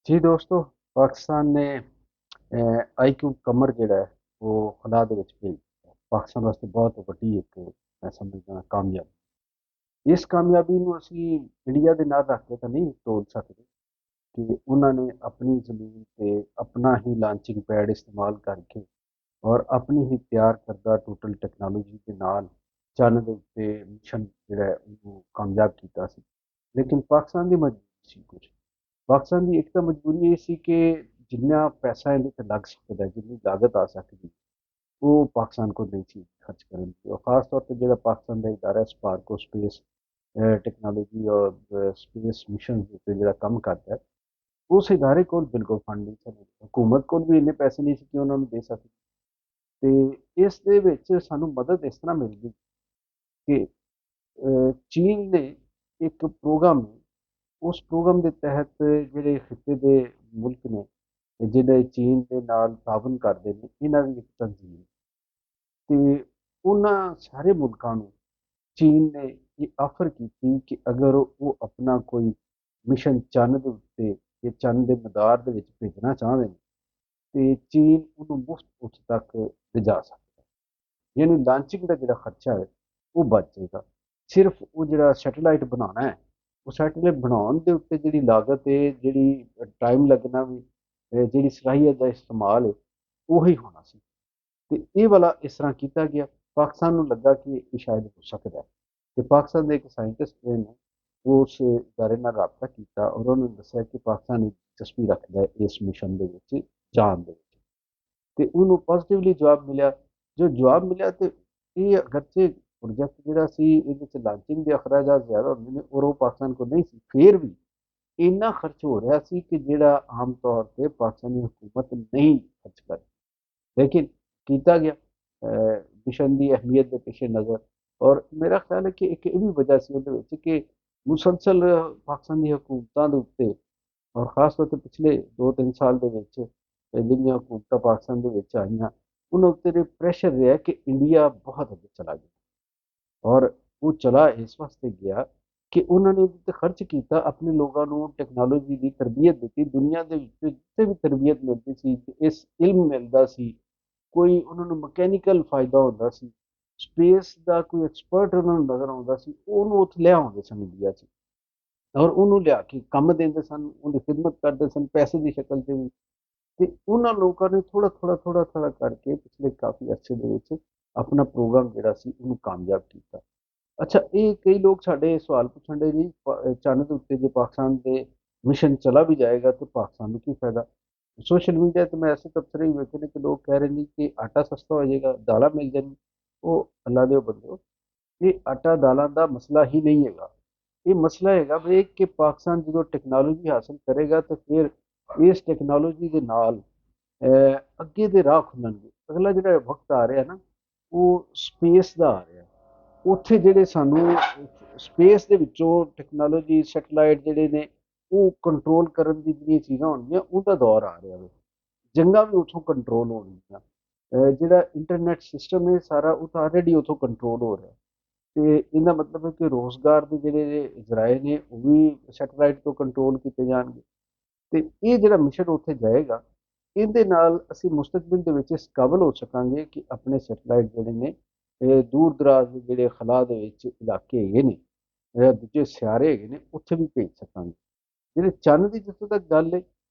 ਜੀ ਦੋਸਤੋ, ਪਾਕਿਸਤਾਨ ਨੇ ਆਈਕਿਊ ਕਮਰ ਜਿਹੜਾ ਹੈ ਉਹ ਖੁਦਾ ਦੇ ਵਿੱਚ ਭੇਜ ਦਿੱਤਾ। ਪਾਕਿਸਤਾਨ ਵਾਸਤੇ ਬਹੁਤ ਵੱਡੀ ਇੱਕ ਮੈਂ ਸਮਝਦਾ ਕਾਮਯਾਬੀ। ਇਸ ਕਾਮਯਾਬੀ ਨੂੰ ਅਸੀਂ ਇੰਡੀਆ ਦੇ ਨਾਲ ਰੱਖ ਕੇ ਤਾਂ ਨਹੀਂ ਤੋਲ ਸਕਦੇ ਕਿ ਉਹਨਾਂ ਨੇ ਆਪਣੀ ਜ਼ਮੀਨ ਤੇ ਆਪਣਾ ਹੀ ਲਾਂਚਿੰਗ ਪੈਡ ਇਸਤੇਮਾਲ ਕਰਕੇ ਔਰ ਆਪਣੀ ਹੀ ਤਿਆਰ ਕਰਦਾ ਟੋਟਲ ਟੈਕਨੋਲੋਜੀ ਦੇ ਨਾਲ ਚੰਨ ਦੇ ਉੱਤੇ ਮਿਸ਼ਨ ਜਿਹੜਾ ਹੈ ਉਹਨੂੰ ਕਾਮਯਾਬ ਕੀਤਾ ਸੀ। ਲੇਕਿਨ ਪਾਕਿਸਤਾਨ ਦੀ ਮਜਬੂਰੀ ਸੀ ਕੁਝ। ਪਾਕਿਸਤਾਨ ਦੀ ਇੱਕ ਤਾਂ ਮਜਬੂਰੀ ਇਹ ਸੀ ਕਿ ਜਿੰਨਾ ਪੈਸਾ ਇਹਦੇ ਤੇ ਲੱਗ ਸਕਦਾ, ਜਿੰਨੀ ਲਾਗਤ ਆ ਸਕਦੀ, ਉਹ ਪਾਕਿਸਤਾਨ ਕੋਲ ਨਹੀਂ ਸੀ ਖਰਚ ਕਰਨ ਦੀ। ਔਰ ਖਾਸ ਤੌਰ ਤੇ ਜਿਹੜਾ ਪਾਕਿਸਤਾਨ ਦਾ ਇਦਾਰਾ ਸਪਾਰਕੋ ਸਪੇਸ ਟੈਕਨੋਲੋਜੀ ਔਰ ਸਪੇਸ ਮਿਸ਼ਨ ਦੇ ਉੱਤੇ ਜਿਹੜਾ ਕੰਮ ਕਰਦਾ ਹੈ, ਉਸ ਇਦਾਰੇ ਕੋਲ ਬਿਲਕੁਲ ਫੰਡ ਨਹੀਂ ਸਨ। ਹਕੂਮਤ ਕੋਲ ਵੀ ਇੰਨੇ ਪੈਸੇ ਨਹੀਂ ਸੀ ਕਿ ਉਹਨਾਂ ਨੂੰ ਦੇ ਸਕੇ। ਤੇ ਇਸ ਦੇ ਵਿੱਚ ਸਾਨੂੰ ਮਦਦ ਇਸ ਤਰ੍ਹਾਂ ਮਿਲ ਗਈ ਕਿ ਚੀਨ ਨੇ ਇੱਕ ਪ੍ਰੋਗਰਾਮ, ਉਸ ਪ੍ਰੋਗਰਾਮ ਦੇ ਤਹਿਤ ਜਿਹੜੇ ਖਿੱਤੇ ਦੇ ਮੁਲਕ ਨੇ ਤੇ ਜਿਹੜੇ ਚੀਨ ਦੇ ਨਾਲ ਤਾਵਨ ਕਰਦੇ ਨੇ, ਇਹਨਾਂ ਦੀ ਇੱਕ ਤਨਜ਼ੀਮ ਤੇ ਉਹਨਾਂ ਸਾਰੇ ਮੁਲਕਾਂ ਨੂੰ ਚੀਨ ਨੇ ਇਹ ਆਫਰ ਕੀਤੀ ਕਿ ਅਗਰ ਉਹ ਆਪਣਾ ਕੋਈ ਮਿਸ਼ਨ ਚੰਨ ਦੇ ਉੱਤੇ ਜਾਂ ਚੰਨ ਦੇ ਮਦਾਰ ਦੇ ਵਿੱਚ ਭੇਜਣਾ ਚਾਹੁੰਦੇ ਨੇ ਤੇ ਚੀਨ ਉਹਨੂੰ ਮੁਫਤ ਉੱਥੇ ਤੱਕ ਲਿਜਾ ਸਕਦਾ। ਯਾਨੀ ਲਾਂਚਿੰਗ ਦਾ ਜਿਹੜਾ ਖਰਚਾ ਹੈ ਉਹ ਬਚ ਜਾਏਗਾ। ਸਿਰਫ ਉਹ ਜਿਹੜਾ ਸੈਟੇਲਾਈਟ ਬਣਾਉਣਾ ਹੈ, ਉਹ ਸੈਟੇਲਾਈਟ ਬਣਾਉਣ ਦੇ ਉੱਤੇ ਜਿਹੜੀ ਲਾਗਤ ਹੈ, ਜਿਹੜੀ ਟਾਈਮ ਲੱਗਣਾ ਵੀ, ਜਿਹੜੀ ਸਲਾਹੀਅਤ ਦਾ ਇਸਤੇਮਾਲ ਹੈ, ਉਹੀ ਹੋਣਾ ਸੀ। ਤੇ ਇਹ ਵਾਲਾ ਇਸ ਤਰ੍ਹਾਂ ਕੀਤਾ ਗਿਆ। ਪਾਕਿਸਤਾਨ ਨੂੰ ਲੱਗਾ ਕਿ ਇਹ ਸ਼ਾਇਦ ਹੋ ਸਕਦਾ ਹੈ ਤੇ ਪਾਕਿਸਤਾਨ ਦੇ ਇੱਕ ਸਾਇੰਟਿਸਟ ਨੇ ਉਸ ਇਦਾਰੇ ਨਾਲ ਰਾਬਤਾ ਕੀਤਾ ਔਰ ਉਹਨਾਂ ਨੂੰ ਦੱਸਿਆ ਕਿ ਪਾਕਿਸਤਾਨ ਦਿਲਚਸਪੀ ਰੱਖਦਾ ਹੈ ਇਸ ਮਿਸ਼ਨ ਦੇ ਵਿੱਚ ਜਾਣ ਦੇ ਵਿੱਚ। ਤੇ ਉਹਨੂੰ ਪੋਜ਼ਿਟਿਵਲੀ ਜਵਾਬ ਮਿਲਿਆ। ਜੋ ਜਵਾਬ ਮਿਲਿਆ ਤੇ ਇਹ ਅਗਰਚੇ ਪ੍ਰੋਜੈਕਟ ਜਿਹੜਾ ਸੀ ਇਹਦੇ 'ਚ ਲਾਂਚਿੰਗ ਦੇ ਅਖਰਾਜਾਤ ਜ਼ਿਆਦਾ ਹੁੰਦੇ ਨੇ ਔਰ ਉਹ ਪਾਕਿਸਤਾਨ ਕੋਲ ਨਹੀਂ ਸੀ, ਫਿਰ ਵੀ ਇੰਨਾ ਖਰਚ ਹੋ ਰਿਹਾ ਸੀ ਕਿ ਜਿਹੜਾ ਆਮ ਤੌਰ ਤੇ ਪਾਕਿਸਤਾਨੀ ਹਕੂਮਤ ਨਹੀਂ ਖਰਚ ਕਰ, ਲੇਕਿਨ ਕੀਤਾ ਗਿਆ ਮਿਸ਼ਨ ਦੀ ਅਹਿਮੀਅਤ ਦੇ ਪੇਸ਼ ਨਜ਼ਰ। ਔਰ ਮੇਰਾ ਖਿਆਲ ਹੈ ਕਿ ਇੱਕ ਇਹ ਵੀ ਵਜ੍ਹਾ ਸੀ ਉਹਦੇ ਵਿੱਚ ਕਿ ਮੁਸਲਸਲ ਪਾਕਿਸਤਾਨ ਦੀ ਹਕੂਮਤਾਂ ਦੇ ਉੱਤੇ ਔਰ ਖਾਸ ਤੌਰ ਤੇ ਪਿਛਲੇ 2-3 ਸਾਲ ਦੇ ਵਿੱਚ ਜਿਹੜੀਆਂ ਹਕੂਮਤਾਂ ਪਾਕਿਸਤਾਨ ਦੇ ਵਿੱਚ ਆਈਆਂ, ਉਹਨਾਂ ਉੱਤੇ ਪ੍ਰੈਸ਼ਰ ਰਿਹਾ ਕਿ ਇੰਡੀਆ ਬਹੁਤ ਅੱਗੇ ਚਲਾ ਗਿਆ। ਔਰ ਉਹ ਚਲਾ ਇਸ ਵਾਸਤੇ ਗਿਆ ਕਿ ਉਹਨਾਂ ਨੇ ਉਹਦੇ 'ਤੇ ਖਰਚ ਕੀਤਾ, ਆਪਣੇ ਲੋਕਾਂ ਨੂੰ ਟੈਕਨੋਲੋਜੀ ਦੀ ਤਰਬੀਅਤ ਦਿੱਤੀ। ਦੁਨੀਆ ਦੇ ਵਿੱਚ ਜਿੱਥੇ ਵੀ ਤਰਬੀਅਤ ਮਿਲਦੀ ਸੀ, ਇਸ ਇਲਮ ਮਿਲਦਾ ਸੀ, ਕੋਈ ਉਹਨਾਂ ਨੂੰ ਮਕੈਨੀਕਲ ਫਾਇਦਾ ਹੁੰਦਾ ਸੀ, ਸਪੇਸ ਦਾ ਕੋਈ ਐਕਸਪਰਟ ਉਹਨਾਂ ਨੂੰ ਨਜ਼ਰ ਆਉਂਦਾ ਸੀ, ਉਹਨੂੰ ਉੱਥੇ ਲੈ ਆਉਂਦੇ ਸਨ ਇੰਡੀਆ 'ਚ ਔਰ ਉਹਨੂੰ ਲਿਆ ਕੇ ਕੰਮ ਦਿੰਦੇ ਸਨ, ਉਹਦੀ ਖਿਦਮਤ ਕਰਦੇ ਸਨ ਪੈਸੇ ਦੀ ਸ਼ਕਲ 'ਤੇ ਵੀ। ਤੇ ਉਹਨਾਂ ਲੋਕਾਂ ਨੇ ਥੋੜਾ ਥੋੜਾ ਕਰਕੇ ਪਿਛਲੇ ਕਾਫੀ ਅਰਸੇ ਦੇ ਵਿੱਚ ਆਪਣਾ ਪ੍ਰੋਗਰਾਮ ਜਿਹੜਾ ਸੀ ਉਹਨੂੰ ਕਾਮਯਾਬ ਕੀਤਾ। ਅੱਛਾ, ਇਹ ਕਈ ਲੋਕ ਸਾਡੇ ਸਵਾਲ ਪੁੱਛਣ ਦੇ ਜੀ, ਚੰਨ ਦੇ ਉੱਤੇ ਜੇ ਪਾਕਿਸਤਾਨ ਦੇ ਮਿਸ਼ਨ ਚਲਾ ਵੀ ਜਾਏਗਾ ਤਾਂ ਪਾਕਿਸਤਾਨ ਨੂੰ ਕੀ ਫਾਇਦਾ। ਸੋਸ਼ਲ ਮੀਡੀਆ ਤੇ ਮੈਂ ਐਸੇ ਤਬਸਰੇ ਹੀ ਵੇਖੇ ਨੇ ਕਿ ਲੋਕ ਕਹਿ ਰਹੇ ਨੇ ਕਿ ਆਟਾ ਸਸਤਾ ਹੋ ਜਾਏਗਾ, ਦਾਲਾਂ ਮਿਲ ਜਾਣਗੀਆਂ। ਉਹ ਅੱਲਾ ਦੇ ਬੰਦੋ, ਇਹ ਆਟਾ ਦਾਲਾਂ ਦਾ ਮਸਲਾ ਹੀ ਨਹੀਂ ਹੈਗਾ। ਇਹ ਮਸਲਾ ਹੈਗਾ ਵੀ ਕਿ ਪਾਕਿਸਤਾਨ ਜਦੋਂ ਟੈਕਨੋਲੋਜੀ ਹਾਸਲ ਕਰੇਗਾ ਤਾਂ ਫਿਰ ਇਸ ਟੈਕਨੋਲੋਜੀ ਦੇ ਨਾਲ ਅੱਗੇ ਦੇ ਰਾਹ ਖੁੱਲਣਗੇ। ਅਗਲਾ ਜਿਹੜਾ ਵਕਤ ਆ ਰਿਹਾ ਨਾ, ਉਹ ਸਪੇਸ ਦਾ ਆ ਰਿਹਾ। ਉੱਥੇ ਜਿਹੜੇ ਸਾਨੂੰ ਸਪੇਸ ਦੇ ਵਿੱਚੋਂ ਟੈਕਨੋਲੋਜੀ ਸੈਟੇਲਾਈਟ ਜਿਹੜੇ ਨੇ ਉਹ ਕੰਟਰੋਲ ਕਰਨ ਦੀ ਜਿਹੜੀਆਂ ਚੀਜ਼ਾਂ ਹੋਣਗੀਆਂ, ਉਹਦਾ ਦੌਰ ਆ ਰਿਹਾ ਵਾ। ਜੰਗਾਂ ਵੀ ਉੱਥੋਂ ਕੰਟਰੋਲ ਹੋਣਗੀਆਂ। ਜਿਹੜਾ ਇੰਟਰਨੈਟ ਸਿਸਟਮ ਹੈ ਸਾਰਾ, ਉਹ ਤਾਂ ਆਲਰੇਡੀ ਉੱਥੋਂ ਕੰਟਰੋਲ ਹੋ ਰਿਹਾ। ਤੇ ਇਹਦਾ ਮਤਲਬ ਹੈ ਕਿ ਰੋਜ਼ਗਾਰ ਦੇ ਜਿਹੜੇ ਜ਼ਰਾਏ ਨੇ ਉਹ ਵੀ ਸੈਟੇਲਾਈਟ ਤੋਂ ਕੰਟਰੋਲ ਕੀਤੇ ਜਾਣਗੇ। ਤੇ ਇਹ ਜਿਹੜਾ ਮਿਸ਼ਨ ਉੱਥੇ ਜਾਏਗਾ, ਇਹਦੇ ਨਾਲ ਅਸੀਂ ਮੁਸਤਕਬਲ ਦੇ ਵਿੱਚ ਇਸ ਕਾਬਲ ਹੋ ਸਕਾਂਗੇ ਕਿ ਆਪਣੇ ਸੈਟੇਲਾਈਟ ਜਿਹੜੇ ਨੇ ਇਹ ਦੂਰ ਦਰਾਜ਼ ਦੇ ਜਿਹੜੇ ਖਲਾ ਦੇ ਵਿੱਚ ਇਲਾਕੇ ਹੈਗੇ ਨੇ, ਦੂਜੇ ਸਿਆਰੇ ਹੈਗੇ ਨੇ, ਉੱਥੇ ਵੀ ਭੇਜ ਸਕਾਂਗੇ। ਜਿਹੜੇ ਚੰਨ ਦੀ ਜਿੱਥੋਂ ਤੱਕ ਗੱਲ ਹੈ,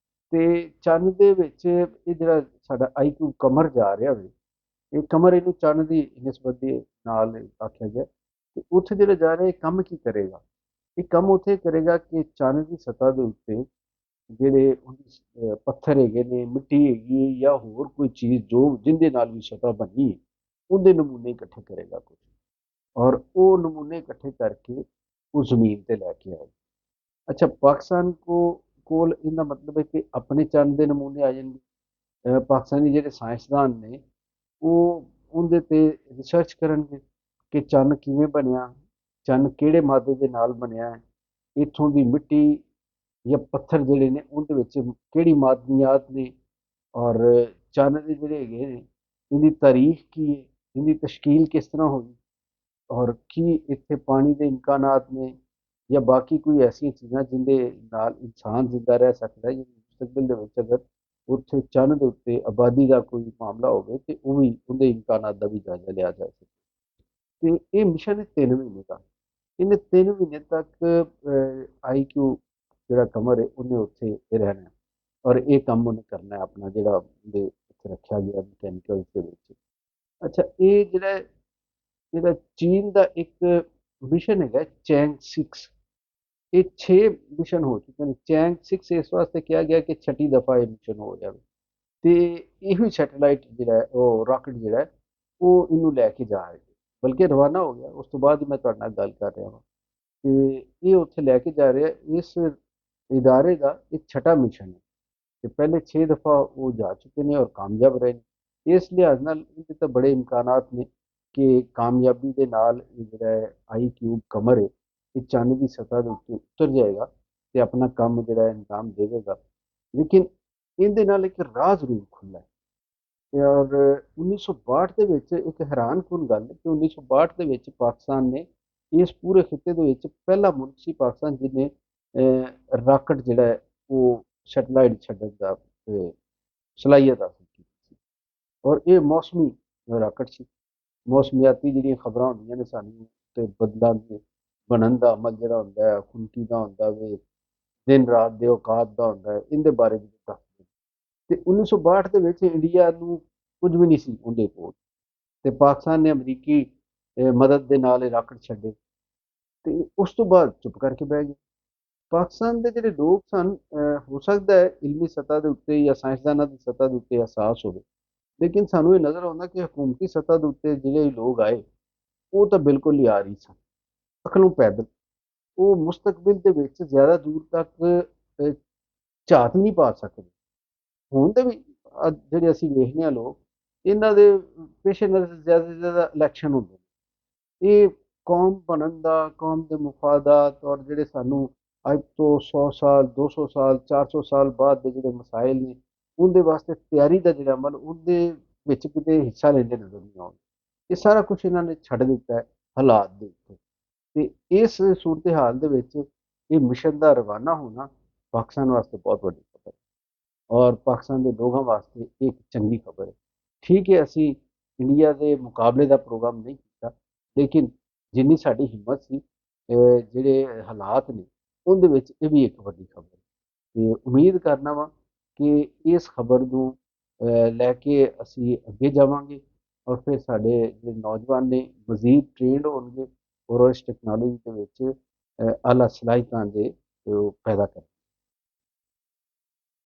ਤੇ ਚੰਨ ਦੇ ਵਿੱਚ ਇਹ ਜਿਹੜਾ ਸਾਡਾ ਆਈਕਿਊ ਕਮਰ ਜਾ ਰਿਹਾ ਵੇ, ਇਹ ਕਮਰ ਇਹਨੂੰ ਚੰਨ ਦੀ ਨਿਸਬਤ ਦੇ ਨਾਲ ਆਖਿਆ ਗਿਆ। ਤੇ ਉੱਥੇ ਜਿਹੜਾ ਜਾ ਰਿਹਾ ਇਹ ਕੰਮ ਕੀ ਕਰੇਗਾ? ਇਹ ਕੰਮ ਉੱਥੇ ਕਰੇਗਾ ਕਿ ਚੰਨ ਦੀ ਸਤ੍ਹਾ ਦੇ ਉੱਤੇ ਜਿਹੜੇ ਪੱਥਰ ਹੈਗੇ ਨੇ, ਮਿੱਟੀ ਹੈਗੀ ਹੈ ਜਾਂ ਹੋਰ ਕੋਈ ਚੀਜ਼ ਜੋ ਜਿਹਦੇ ਨਾਲ ਵੀ ਸਤ੍ਹਾ ਬਣੀ ਹੈ, ਉਹਦੇ ਨਮੂਨੇ ਇਕੱਠੇ ਕਰੇਗਾ ਕੁਝ, ਔਰ ਉਹ ਨਮੂਨੇ ਇਕੱਠੇ ਕਰਕੇ ਉਹ ਜ਼ਮੀਨ ਤੇ ਲੈ ਕੇ ਆਏਗਾ। ਅੱਛਾ, ਪਾਕਿਸਤਾਨ ਕੋਲ ਇਹਦਾ ਮਤਲਬ ਹੈ ਕਿ ਆਪਣੇ ਚੰਨ ਦੇ ਨਮੂਨੇ ਆ ਜਾਣਗੇ। ਪਾਕਿਸਤਾਨੀ ਜਿਹੜੇ ਸਾਇੰਸਦਾਨ ਨੇ ਉਹ ਉਹਦੇ ਤੇ ਰਿਸਰਚ ਕਰਨਗੇ ਕਿ ਚੰਨ ਕਿਵੇਂ ਬਣਿਆ, ਚੰਨ ਕਿਹੜੇ ਮਾਦੇ ਦੇ ਨਾਲ ਬਣਿਆ ਹੈ, ਇੱਥੋਂ ਦੀ ਮਿੱਟੀ ਜਾਂ ਪੱਥਰ ਜਿਹੜੇ ਨੇ ਉਹਦੇ ਵਿੱਚ ਕਿਹੜੀ ਮਾਦਨੀਆਤ ਨੇ, ਔਰ ਚੰਨ ਦੇ ਜਿਹੜੇ ਹੈਗੇ ਨੇ ਇਹਦੀ ਤਾਰੀਖ ਕੀ ਹੈ, ਇਹਦੀ ਤਸ਼ਕੀਲ ਕਿਸ ਤਰ੍ਹਾਂ ਹੋਈ, ਔਰ ਕੀ ਇੱਥੇ ਪਾਣੀ ਦੇ ਇਮਕਾਨਾਤ ਨੇ ਜਾਂ ਬਾਕੀ ਕੋਈ ਐਸੀਆਂ ਚੀਜ਼ਾਂ ਜਿਹਦੇ ਨਾਲ ਇਨਸਾਨ ਜ਼ਿੰਦਾ ਰਹਿ ਸਕਦਾ ਹੈ, ਮੁਸਤਕਬਲ ਦੇ ਵਿੱਚ ਅਗਰ ਉੱਥੇ ਚੰਨ ਦੇ ਉੱਤੇ ਆਬਾਦੀ ਦਾ ਕੋਈ ਮਾਮਲਾ ਹੋਵੇ ਤੇ ਉਹ ਵੀ ਉਹਦੇ ਇਮਕਾਨਾਤ ਦਾ ਵੀ ਜਾਇਜ਼ਾ ਲਿਆ ਜਾ ਸਕੇ। ਤੇ ਇਹ ਮਿਸ਼ਨ ਹੈ 3 ਮਹੀਨੇ ਦਾ। ਇਹਨੇ 3 ਮਹੀਨੇ ਤੱਕ ਆਈਕਿਊ ਜਿਹੜਾ ਕਮਰ ਹੈ ਉਹਨੇ ਉੱਥੇ ਰਹਿਣਾ ਔਰ ਇਹ ਕੰਮ ਉਹਨੇ ਕਰਨਾ ਆਪਣਾ ਜਿਹੜਾ ਉਹਦੇ ਉੱਥੇ ਰੱਖਿਆ ਗਿਆ ਮਕੈਨੀਕਲ ਦੇ ਵਿੱਚ। ਅੱਛਾ, ਇਹ ਜਿਹੜਾ ਜਿਹੜਾ ਚੀਨ ਦਾ ਇੱਕ ਮਿਸ਼ਨ ਹੈਗਾ ਚੈਂਗ 6, ਇਹ 6 ਮਿਸ਼ਨ ਹੋ ਚੁੱਕੇ ਨੇ। ਚੈਂਗ 6 ਇਸ ਵਾਸਤੇ ਕਿਹਾ ਗਿਆ ਕਿ ਛਠੀ ਦਫਾ ਇਹ ਮਿਸ਼ਨ ਹੋ ਜਾਵੇ ਤੇ ਇਹੋ ਸੈਟੇਲਾਈਟ ਜਿਹੜਾ ਉਹ ਰਾਕਟ ਜਿਹੜਾ ਉਹ ਇਹਨੂੰ ਲੈ ਕੇ ਜਾ ਰਿਹਾ, ਬਲਕਿ ਰਵਾਨਾ ਹੋ ਗਿਆ। ਉਸ ਤੋਂ ਬਾਅਦ ਹੀ ਮੈਂ ਤੁਹਾਡੇ ਨਾਲ ਗੱਲ ਕਰ ਰਿਹਾ ਹਾਂ ਤੇ ਇਹ ਉੱਥੇ ਲੈ ਕੇ ਜਾ ਰਿਹਾ। ਇਸ ਇਦਾਰੇ ਦਾ ਇਹ ਛਠਾ ਮਿਸ਼ਨ ਹੈ ਤੇ ਪਹਿਲੇ 6 ਦਫਾ ਉਹ ਜਾ ਚੁੱਕੇ ਨੇ ਔਰ ਕਾਮਯਾਬ ਰਹੇ ਨੇ। ਇਸ ਲਿਹਾਜ਼ ਨਾਲ ਇਹਦੇ ਤਾਂ ਬੜੇ ਇਮਕਾਨਾਤ ਨੇ ਕਿ ਕਾਮਯਾਬੀ ਦੇ ਨਾਲ ਇਹ ਜਿਹੜਾ ਹੈ ਆਈ ਕਿਊਬ ਕਮਰ ਹੈ ਇਹ ਚੰਨ ਦੀ ਸਤ੍ਹਾ ਦੇ ਉੱਤੇ ਉਤਰ ਜਾਏਗਾ ਤੇ ਆਪਣਾ ਕੰਮ ਜਿਹੜਾ ਹੈ ਅੰਜਾਮ ਦੇਵੇਗਾ। ਲੇਕਿਨ ਇਹਦੇ ਨਾਲ ਇੱਕ ਰਾਹ ਜ਼ਰੂਰ ਖੁੱਲ੍ਹਾ ਹੈ ਔਰ 1962 ਦੇ ਵਿੱਚ ਇੱਕ ਹੈਰਾਨਕੁਨ ਗੱਲ ਹੈ ਕਿ 1962 ਦੇ ਵਿੱਚ ਪਾਕਿਸਤਾਨ ਨੇ ਇਸ ਪੂਰੇ ਖਿੱਤੇ ਦੇ ਵਿੱਚ ਪਹਿਲਾ ਮੁਲਕ ਸੀ ਪਾਕਿਸਤਾਨ ਜਿਹਨੇ ਰਾਕਟ ਜਿਹੜਾ ਹੈ ਉਹ ਸੈਟੇਲਾਈਟ ਛੱਡਣ ਦਾ ਸਲਾਹੀਅਤ ਹਾਸਲ ਕੀਤੀ ਸੀ ਔਰ ਇਹ ਮੌਸਮੀ ਰਾਕਟ ਸੀ। ਮੌਸਮੀਆਤੀ ਜਿਹੜੀਆਂ ਖਬਰਾਂ ਹੁੰਦੀਆਂ ਨੇ ਸਾਨੂੰ ਤੇ ਬਦਲਾਂ ਦੇ ਬਣਨ ਦਾ ਅਮਲ ਜਿਹੜਾ ਹੁੰਦਾ ਹੈ ਖੁੰਕੀ ਦਾ ਹੁੰਦਾ ਵੇ, ਦਿਨ ਰਾਤ ਦੇ ਔਕਾਤ ਦਾ ਹੁੰਦਾ ਹੈ, ਇਹਦੇ ਬਾਰੇ ਵੀ ਦੱਸਦੇ ਤੇ 1962 ਦੇ ਵਿੱਚ ਇੰਡੀਆ ਨੂੰ ਕੁਝ ਵੀ ਨਹੀਂ ਸੀ ਉਹਦੇ ਕੋਲ ਤੇ ਪਾਕਿਸਤਾਨ ਨੇ ਅਮਰੀਕੀ ਮਦਦ ਦੇ ਨਾਲ ਇਹ ਰਾਕਟ ਛੱਡੇ ਤੇ ਉਸ ਤੋਂ ਬਾਅਦ ਚੁੱਪ ਕਰਕੇ ਬਹਿ ਗਏ। ਪਾਕਿਸਤਾਨ ਦੇ ਜਿਹੜੇ ਲੋਕ ਸਨ, ਹੋ ਸਕਦਾ ਹੈ ਇਲਮੀ ਸਤ੍ਹਾ ਦੇ ਉੱਤੇ ਜਾਂ ਸਾਇੰਸਦਾਨਾਂ ਦੀ ਸਤ੍ਹਾ ਦੇ ਉੱਤੇ ਅਹਿਸਾਸ ਹੋਵੇ, ਲੇਕਿਨ ਸਾਨੂੰ ਇਹ ਨਜ਼ਰ ਆਉਂਦਾ ਕਿ ਹਕੂਮਤੀ ਸਤ੍ਹਾ ਦੇ ਉੱਤੇ ਜਿਹੜੇ ਲੋਕ ਆਏ ਉਹ ਤਾਂ ਬਿਲਕੁਲ ਹੀ ਆ ਰਹੀ ਸਨ ਅਕਲੋਂ ਪੈਦਲ। ਉਹ ਮੁਸਤਕਬਲ ਦੇ ਵਿੱਚ ਜ਼ਿਆਦਾ ਦੂਰ ਤੱਕ ਝਾਤ ਹੀ ਨਹੀਂ ਪਾ ਸਕਦੇ। ਹੁਣ ਦੇ ਵੀ ਜਿਹੜੇ ਅਸੀਂ ਵੇਖਦੇ ਹਾਂ ਲੋਕ, ਇਹਨਾਂ ਦੇ ਪੇਸ਼ੇ ਨਜ਼ਰ ਜ਼ਿਆਦਾ ਤੋਂ ਜ਼ਿਆਦਾ ਇਲੈਕਸ਼ਨ ਹੁੰਦੇ ਨੇ। ਇਹ ਕੌਮ ਬਣਨ ਦਾ, ਕੌਮ ਦੇ ਮੁਫਾਦਾਤ ਔਰ ਜਿਹੜੇ ਸਾਨੂੰ ਅੱਜ ਤੋਂ 100 ਸਾਲ 200 ਸਾਲ 400 ਸਾਲ ਬਾਅਦ ਦੇ ਜਿਹੜੇ ਮਸਾਇਲ ਨੇ ਉਹਦੇ ਵਾਸਤੇ ਤਿਆਰੀ ਦਾ ਜਿਹੜਾ ਅਮਲ ਉਹਦੇ ਵਿੱਚ ਕਿਤੇ ਹਿੱਸਾ ਲੈਂਦੇ ਨਜ਼ਰ ਨਹੀਂ ਆਉਂਦੇ। ਇਹ ਸਾਰਾ ਕੁਛ ਇਹਨਾਂ ਨੇ ਛੱਡ ਦਿੱਤਾ ਹੈ ਹਾਲਾਤ ਦੇ ਉੱਤੇ ਤੇ ਇਸ ਸੂਰਤ ਹਾਲ ਦੇ ਵਿੱਚ ਇਹ ਮਿਸ਼ਨ ਦਾ ਰਵਾਨਾ ਹੋਣਾ ਪਾਕਿਸਤਾਨ ਵਾਸਤੇ ਬਹੁਤ ਵੱਡੀ ਖਬਰ ਹੈ ਔਰ ਪਾਕਿਸਤਾਨ ਦੇ ਲੋਕਾਂ ਵਾਸਤੇ ਇਹ ਇੱਕ ਚੰਗੀ ਖਬਰ ਹੈ। ਠੀਕ ਹੈ, ਅਸੀਂ ਇੰਡੀਆ ਦੇ ਮੁਕਾਬਲੇ ਦਾ ਪ੍ਰੋਗਰਾਮ ਨਹੀਂ ਕੀਤਾ, ਲੇਕਿਨ ਜਿੰਨੀ ਸਾਡੀ ਹਿੰਮਤ ਸੀ ਜਿਹੜੇ ਹਾਲਾਤ ਨੇ ਉਹਦੇ ਵਿੱਚ ਇਹ ਵੀ ਇੱਕ ਵੱਡੀ ਖਬਰ ਹੈ ਤੇ ਉਮੀਦ ਕਰਨਾ ਵਾ ਕਿ ਇਸ ਖਬਰ ਨੂੰ ਲੈ ਕੇ ਅਸੀਂ ਅੱਗੇ ਜਾਵਾਂਗੇ ਔਰ ਫਿਰ ਸਾਡੇ ਜਿਹੜੇ ਨੌਜਵਾਨ ਨੇ ਮਜ਼ੀਦ ਟ੍ਰੇਨਡ ਹੋਣਗੇ ਔਰ ਇਸ ਟੈਕਨੋਲੋਜੀ ਦੇ ਵਿੱਚ ਆਲਾ ਸਲਾਹੀਤਾਂ ਦੇ ਉਹ ਪੈਦਾ ਕਰਨਗੇ।